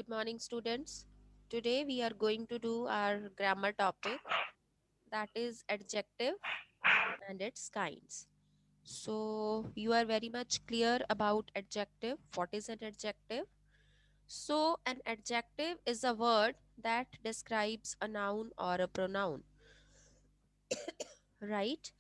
Good morning, students. Today we are going to do our grammar topic, that is adjective and its kinds. So, you are very much clear about adjective. What is an adjective? So, an adjective is a word that describes a noun or a pronoun, right?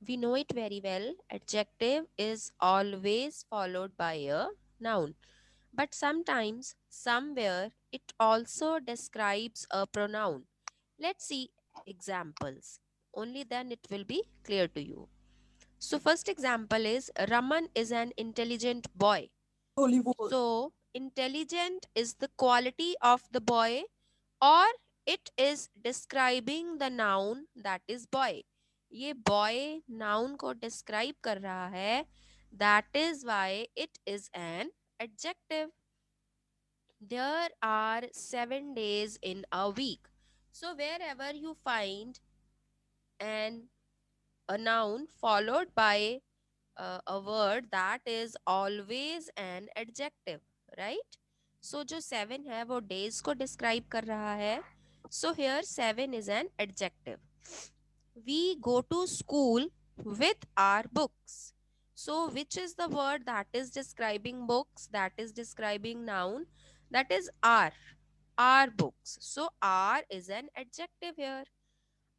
We know it very well. Adjective is always followed by a noun. But sometimes, somewhere, it also describes a pronoun. Let's see examples. Only then it will be clear to you. So, first example is Raman is an intelligent boy. So, intelligent is the quality of the boy, or it is describing the noun that is boy. ये boy noun को describe कर रहा है. That is why it is an adjective. There are 7 days in a week. So wherever you find an a noun followed by a word, that is always an adjective, right? So जो 7 है वो days को describe कर रहा है. So here 7 is an adjective. We go to school with our books. So which is the word that is describing books, that is describing noun? That is our books. So our is an adjective here.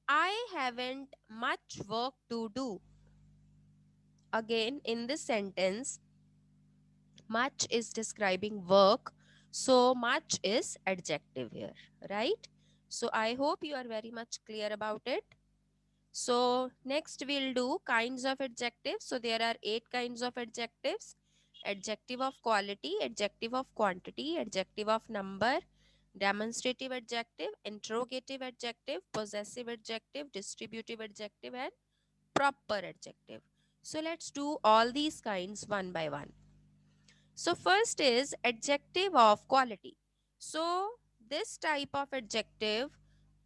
I haven't much work to do. Again, in this sentence, much is describing work. So much is adjective here, right? So I hope you are very much clear about it. So next we'll do kinds of adjectives. So there are 8 kinds of adjectives. Adjective of quality, adjective of quantity, adjective of number, demonstrative adjective, interrogative adjective, possessive adjective, distributive adjective, and proper adjective. So let's do all these kinds one by one. So first is adjective of quality. So this type of adjective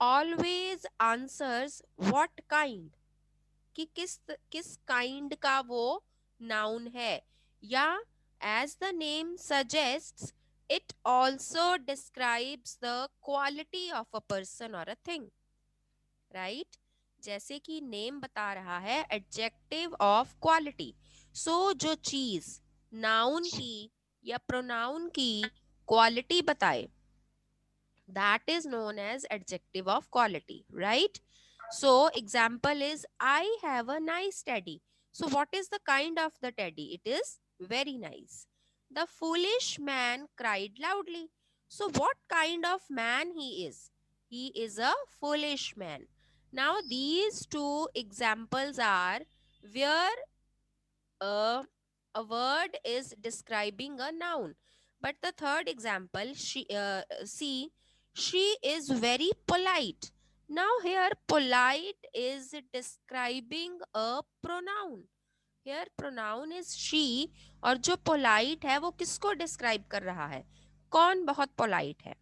always answers what kind, कि किस kind का वो noun है, या as the name suggests it also describes the quality of a person और a thing, right? जैसे कि name बता रहा है एडजेक्टिव ऑफ क्वालिटी. सो जो चीज नाउन की या प्रोनाउन की क्वालिटी बताए, that is known as adjective of quality, right? So example is I have a nice teddy. So what is the kind of the teddy? It is very nice. The foolish man cried loudly. So what kind of man he is? He is a foolish man. Now these two examples are where a, a word is describing a noun. But the third example, she is very polite. Now here polite is describing a pronoun. Here pronoun is she, और जो polite है वो किसको describe कर रहा है? कौन बहुत polite है?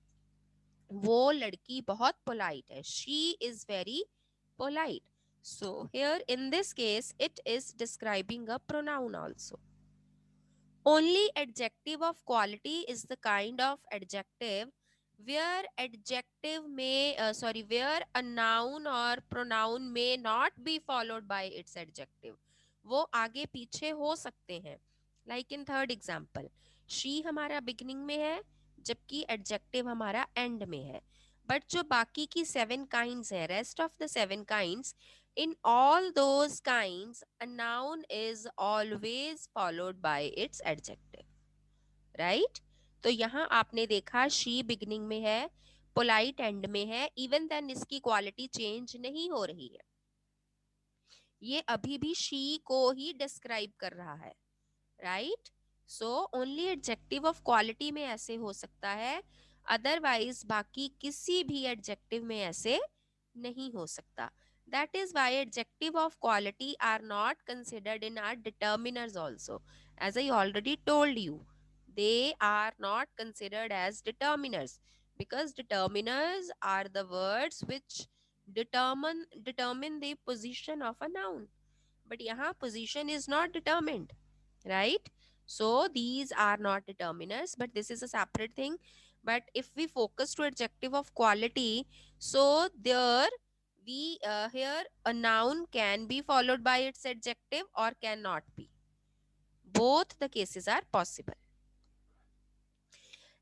वो लड़की बहुत polite है. She is very polite. So here in this case it is describing a pronoun also. Only adjective of quality is the kind of adjective where where a noun or pronoun may not be followed by its adjective. वो आगे पीछे हो सकते हैं. Like in third example, she हमारा beginning में है जबकि adjective हमारा end में है. But जो बाकी की 7 kinds है, rest of the 7 kinds, in all those kinds, a noun is always followed by its adjective, right? तो यहाँ आपने देखा she beginning में है, polite end में है, even then इसकी quality change नहीं हो रही है. ये अभी भी she को ही describe कर रहा है, right? So only adjective of quality में ऐसे हो सकता है, otherwise बाकी किसी भी adjective में ऐसे नहीं हो सकता. That is why adjective of quality are not considered in our determiners also. As I already told you, they are not considered as determiners, because determiners are the words which determine the position of a noun. But यहाँ position is not determined, right? So these are not determiners, but this is a separate thing. but if we focus to adjective of quality, so there we here a noun can be followed by its adjective or cannot be. Both the cases are possible.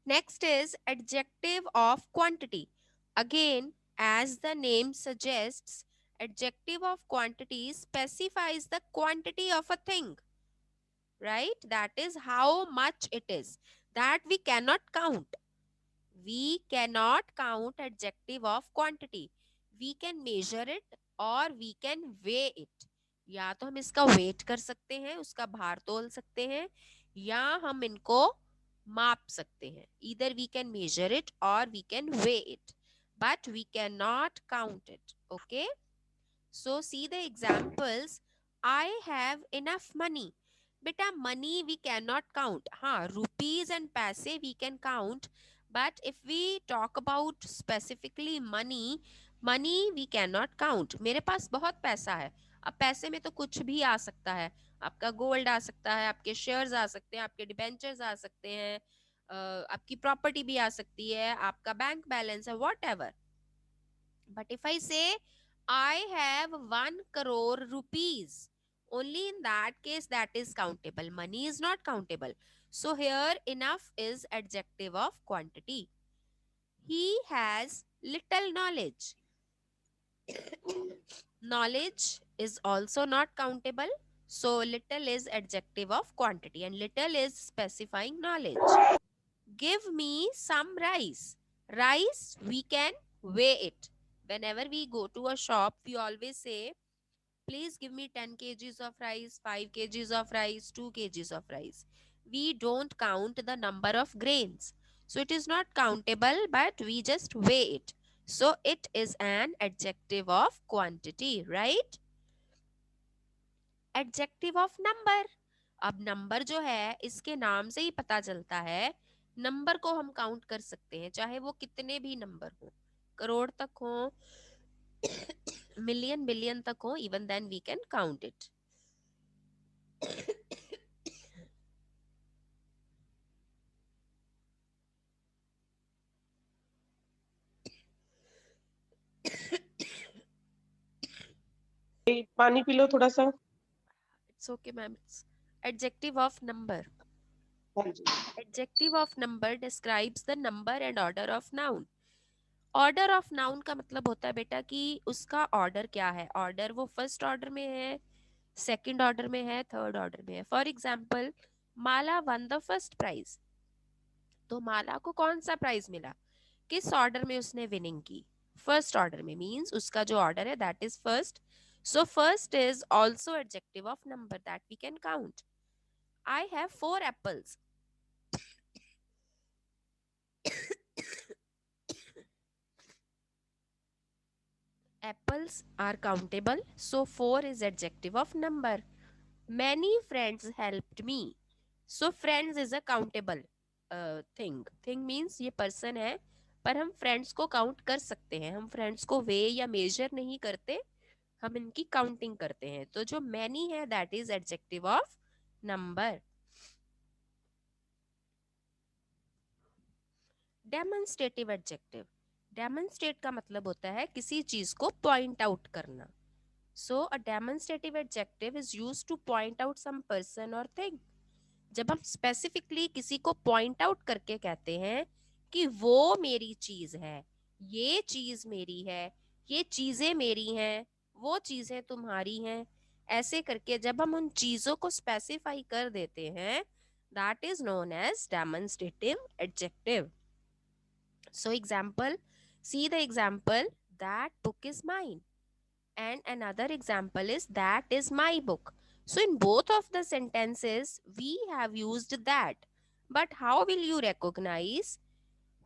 Next is adjective of quantity. Again, as the name suggests, adjective of quantity specifies the quantity of a thing, right? That is how much it is, that we cannot count. We cannot count adjective of quantity. We can measure it or we can weigh it. या तो हम इसका wait कर सकते हैं, उसका भार तोल सकते हैं, या हम इनको माप सकते हैं. Either we can measure it or we can weigh it, but we cannot count it. Okay? So see the examples. I have enough money. Beta, money we cannot count. हाँ, rupees and पैसे we can count. But if we talk about specifically money, money we cannot count. मेरे पास बहुत पैसा है. अब पैसे में तो कुछ भी आ सकता है. आपका गोल्ड आ सकता है, आपके शेयर्स आ सकते हैं, आपके डिबेंचर्स आ सकते हैं, आपकी प्रॉपर्टी भी आ सकती है, आपका बैंक बैलेंस है, what ever. But if I say I have 1 crore rupees, only in that case that is countable. Money is not countable. So here enough is adjective of quantity. He has little knowledge. Knowledge is also not countable. So little is adjective of quantity and little is specifying knowledge. Give me some rice. Rice, we can weigh it. Whenever we go to a shop, we always say, please give me 10 kgs of rice, 5 kgs of rice, 2 kgs of rice. We don't count the number of grains. So it is not countable, but we just weigh it. So it is an adjective of quantity, right? Adjective of number. अब number जो है इसके नाम से ही पता चलता है, number को हम काउंट कर सकते हैं, चाहे वो कितने भी नंबर हो, करोड़ तक हो, मिलियन बिलियन तक हो, even then we can count it. पानी पी लो थोड़ा सा. It's okay, ma'am. It's adjective of number. हाँ जी. Adjective of number describes the number and order of noun. Order of noun का मतलब होता है बेटा कि उसका ऑर्डर क्या है. ऑर्डर वो फर्स्ट ऑर्डर में है, सेकंड ऑर्डर में है, थर्ड ऑर्डर में है. For example, Mala won the first prize. तो माला को कौन सा प्राइज मिला, किस ऑर्डर में उसने विनिंग की, फर्स्ट ऑर्डर में. मींस उसका जो ऑर्डर है that is first. So first is also adjective of number that we can count. I have 4 apples. Apples are countable, so 4 is adjective of number. Many friends helped me. So friends is a countable thing. Thing means ये person है, पर हम friends को count कर सकते हैं. हम friends को weigh या measure नहीं करते, हम इनकी counting करते हैं. तो जो many है that is adjective of number. Demonstrative adjective. Demonstrate का मतलब होता है किसी चीज को point out करना. So a demonstrative adjective is used to point out some person or thing. जब हम स्पेसिफिकली किसी को पॉइंट आउट करके कहते हैं कि वो मेरी चीज है, ये चीज मेरी है, ये चीजें मेरी हैं, वो चीजें तुम्हारी हैं, ऐसे करके जब हम उन चीजों को स्पेसिफाई कर देते हैं, that is known as demonstrative adjective. So example, see the example, that book is mine. And another example is that is my book. So in both of the sentences we have used that. But how will you recognize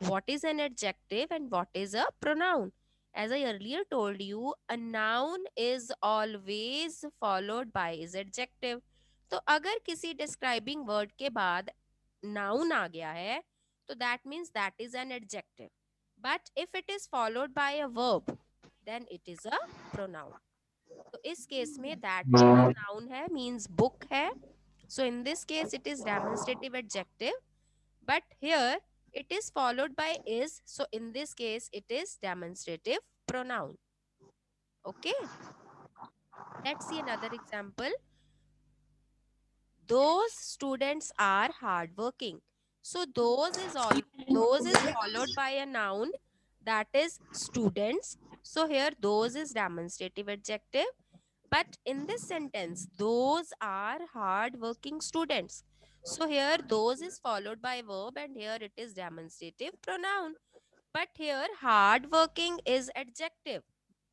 what is an adjective and what is a pronoun? As I earlier told you, a noun is always followed by is adjective. तो अगर किसी describing word के बाद noun आ गया है, तो that means that is an adjective. But if it is followed by a verb, then it is a pronoun. तो इस केस में दैट जो प्रोनाउन है मींस बुक है. So in this case it is demonstrative adjective. But here It is followed by is. So in this case, it is demonstrative pronoun. Okay. Let's see another example. Those students are hardworking. So those is followed by a noun, that is students. So here those is demonstrative adjective. But in this sentence, those are hardworking students. So here those is followed by verb and here it is demonstrative pronoun. But here hardworking is adjective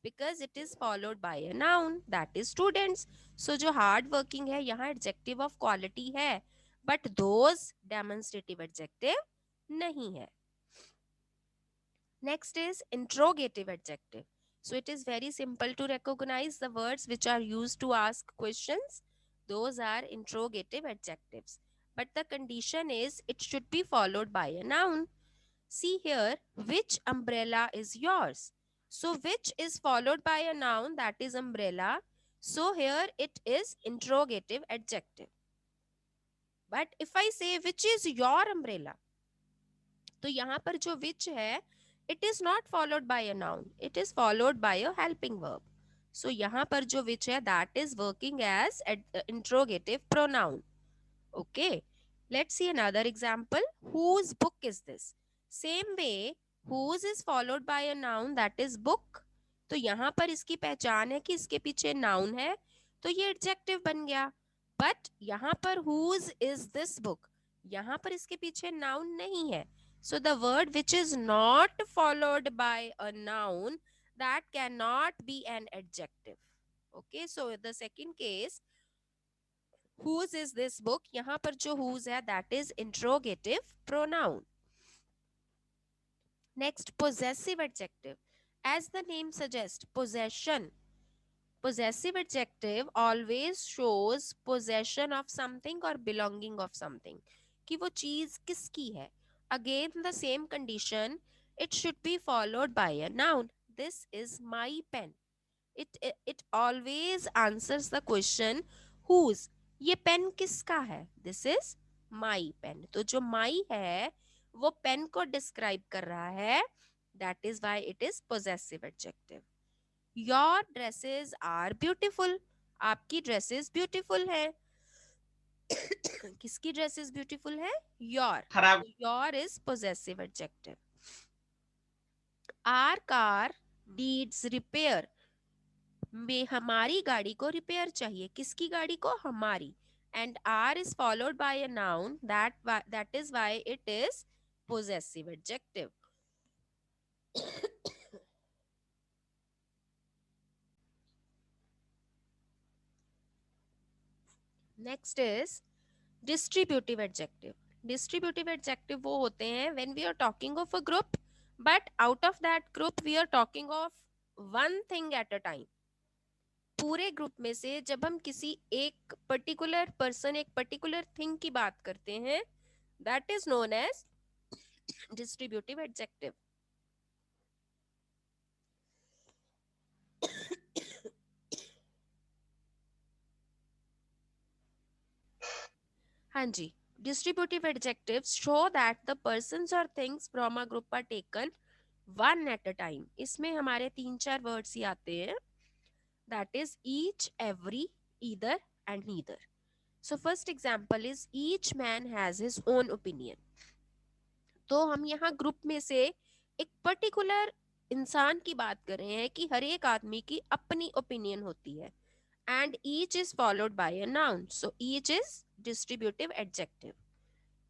because it is followed by a noun, that is students. So जो hard working है यहाँ adjective of quality है, but those demonstrative adjective नहीं है. Next is interrogative adjective. So it is very simple to recognize the words which are used to ask questions. Those are interrogative adjectives. But the condition is it should be followed by a noun. See here, which umbrella is yours? So which is followed by a noun, that is umbrella. So here it is interrogative adjective. But if I say which is your umbrella, तो यहाँ पर जो which है, it is not followed by a noun, it is followed by a helping verb. So यहाँ पर जो which है, that is working as interrogative pronoun. Okay, let's see another example. Whose book is this? Same way, whose is followed by a noun, that is book. तो यहाँ पर इसकी पहचान है कि इसके पीछे noun है, तो ये adjective बन गया. But यहाँ पर whose is this book, यहाँ पर इसके पीछे noun नहीं है. So the word which is not followed by a noun, that cannot be an adjective. Okay, so the second case, whose is this book, यहाँ पर जो whose है, that is interrogative pronoun. Next, possessive adjective. As the name suggests, possession. Possessive adjective always shows possession of something or belonging of something. कि वो चीज किसकी है. Again the same condition, it should be followed by a noun. This is my pen. It always answers the question whose. ये pen किसका है? This is my pen. तो जो my है वो पेन को डिस्क्राइब कर रहा है. That is why it is possessive adjective. Your dresses are beautiful. आपकी ड्रेसेस ब्यूटीफुल है. किसकी ड्रेसेस ब्यूटीफुल है? Your. खराब Your is possessive adjective. Our car needs repair. में हमारी गाड़ी को रिपेयर चाहिए. किसकी गाड़ी को? हमारी. And R is followed by a noun. That is why it is possessive adjective. Next is distributive adjective. Distributive adjective वो होते हैं when we are talking of a group, but out of that group we are talking of one thing at a time. पूरे group में से जब हम किसी एक पर्टिकुलर पर्सन, एक पर्टिकुलर थिंग की बात करते हैं, that is known as distributive adjective. हाँ जी, distributive adjectives show that the persons or things from a group are taken one at a time. इसमें हमारे 3-4 वर्ड्स ही आते हैं. That is each, every, either and neither. So first example is each man has his own opinion. तो हम यहाँ group में से एक पर्टिकुलर इंसान की बात कर रहे हैं कि हर एक आदमी की अपनी ओपिनियन होती है. And each is followed by a noun. So each is distributive adjective.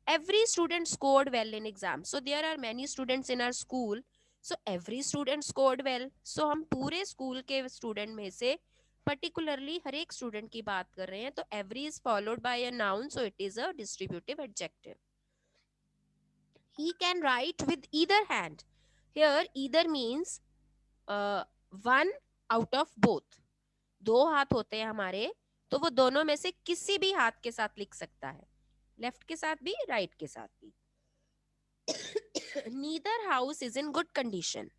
Every student scored well in exam. So there are many students in our school. So every student scored well. So हम पूरे school के student में से particularly हर एक student की बात कर रहे हैं. तो every is followed by a noun. So it is a distributive adjective. He can write with either hand. Here either means one out of both. दो हाथ होते हैं हमारे, तो वो दोनों में से किसी भी हाथ के साथ लिख सकता है. लेफ्ट के साथ भी, राइट के साथ भी. Neither house is in good condition.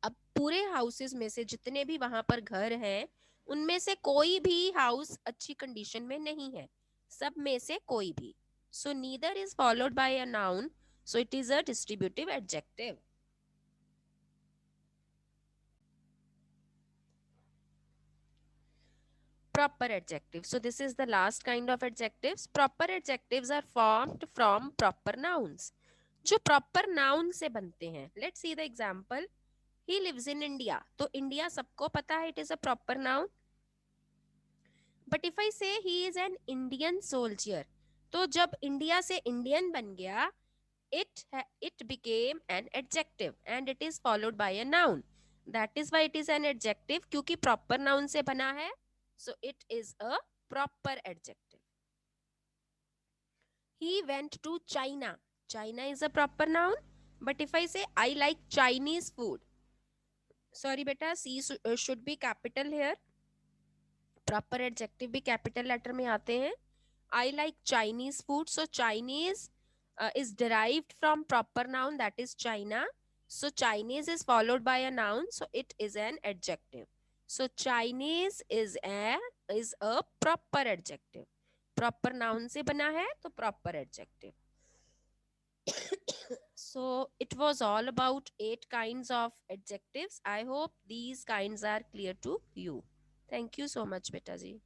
अब पूरे हाउसेस में से जितने भी वहां पर घर हैं, उनमें से कोई भी हाउस अच्छी कंडीशन में नहीं है. सब में से कोई भी. So neither is followed by a noun. So it is a distributive adjective. Proper adjective. So this is the last kind of adjectives. Proper adjectives are formed from proper nouns. जो proper noun से बनते हैं. Let's see the example. He lives in India. तो India सबको पता है, it is a proper noun. But if I say he is an Indian soldier, तो जब इंडिया से इंडियन बन गया, it became an adjective and it is followed by a noun. That is why it is an adjective, क्योंकि proper noun से बना है. So it is a proper adjective. He went to China. China is a proper noun. But if I say I like Chinese food, sorry beta, should be capital here. Proper adjective भी capital letter में आते हैं. I like Chinese food. So Chinese is derived from proper noun, that is China. So Chinese is followed by a noun. So it is an adjective. So Chinese is a proper adjective. Proper noun से बना है तो proper adjective. So it was all about 8 kinds of adjectives. I hope these kinds are clear to you. Thank you so much, beta ji.